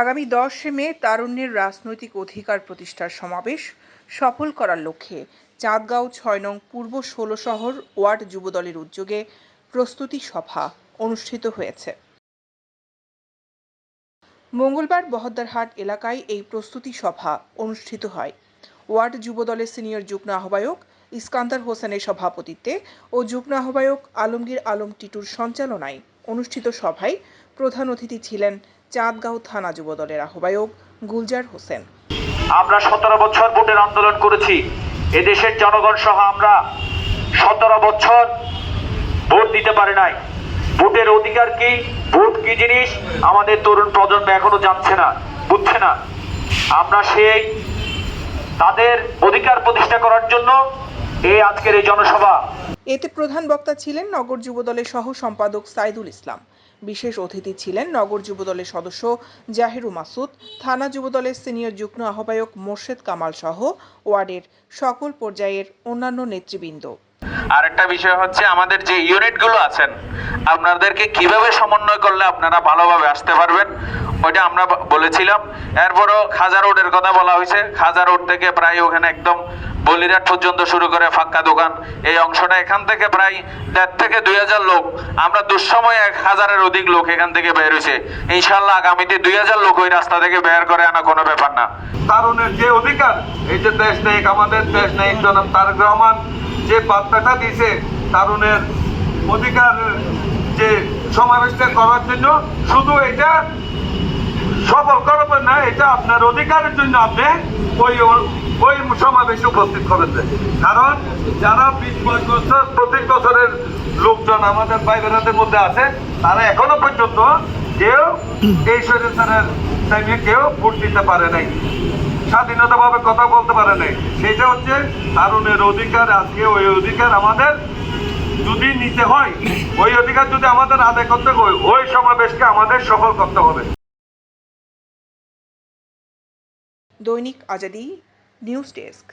আগামী 10 মে তারুণ্যের রাজনৈতিক অধিকার প্রতিষ্ঠার সমাবেশ সফল করার লক্ষ্যে চাঁদগাঁও ৬ নং পূর্ব ১৬ শহর ওয়ার্ড যুবদলের উদ্যোগে প্রস্তুতি সভা অনুষ্ঠিত হয়েছে। মঙ্গলবার বহদ্দারহাট এলাকায় এই প্রস্তুতি সভা অনুষ্ঠিত হয়। ওয়ার্ড যুবদলের সিনিয়র যুগ্ম আহ্বায়ক ইস্কান্দার হোসেনের সভাপতিত্বে ও যুগ্ম আহ্বায়ক আলমগীর আলম টিটুর সঞ্চালনায় অনুষ্ঠিত সভায় প্রধান অতিথি ছিলেন চাঁদগাঁও থানা যুবদলের আহ্বায়ক গুলজার হোসেন। আমরা 17 বছর ভোটের আন্দোলন করেছি। এদেশের জনগণ সহ আমরা 17 বছর ভোট দিতে পারি নাই। ভোটের অধিকার কি, ভোট কি জিনিস আমাদের তরুণ প্রজন্ম এখনো জানছে না, বুঝছে না। আমরা সেই তাদের অধিকার প্রতিষ্ঠা করার জন্য আজকের এই জনসভা। এতে প্রধান বক্তা ছিলেন নগর যুবদলের সহ সম্পাদক সাইদুল ইসলাম। বিশেষ অতিথি ছিলেন নগর যুবদলের সদস্য জাহিরু মাসুদ, থানা যুবদলের সিনিয়র যুগ্ম আহ্বায়ক মোর্শেদ কামাল সহ ওয়ার্ডের সকল পর্যায়ের অন্যান্য নেতৃবৃন্দ। আরেকটা বিষয় হচ্ছে আমাদের যে ইউনিটগুলো আছেন আপনাদেরকে কিভাবে সমন্বয় করলে আপনারা ভালোভাবে আসতে পারবেন ওইটা আমরা বলেছিলাম। এরপরও খাজা রোডের কথা বলা হয়েছে। খাজা রোড থেকে প্রায় ওখানে একদম বলিরাট পর্যন্ত শুরু করে ফাঁকা দোকান, এই অংশটা এখান থেকে প্রায় ১,৫০০ থেকে ২,০০০ লোক, আমরা দুঃসময়ে ১,০০০-এর অধিক লোক এখান থেকে বের হয়েছে। ইনশাল্লাহ আগামীতে ২,০০০ লোক ওই রাস্তা থেকে বের করে আনা কোনো ব্যাপার না। তারুণের যে অধিকার, এই যে দেশ নায়ক, আমাদের দেশ নায়ক জনাব তারেক রহমান যে বার্তাটা দিয়েছে তারুণের অধিকার যে সমাবেশটা করার জন্য, শুধু এটা সফল করবেন না, এটা আপনার অধিকারের জন্য আপনি ওই সমাবেশে উপস্থিত করবেন। কারণ যারা ২০ বছর প্রত্যেক বছরের লোকজন আমাদের ভাই বোনদের মধ্যে আছে, তারা এখনো পর্যন্ত কেউ এই স্বৈরাচারের টাইমে কেউ ভোট দিতে পারে নাই, স্বাধীনতাভাবে কথা বলতে পারে নাই। সেটা হচ্ছে তারুণের অধিকার। আজকে ওই অধিকার আমাদের যদি নিতে হয়, ওই অধিকার যদি আমাদের আদায় করতে হয়, ওই সমাবেশকে আমাদের সফল করতে হবে। দৈনিক আজাদী নিউজ ডেস্ক।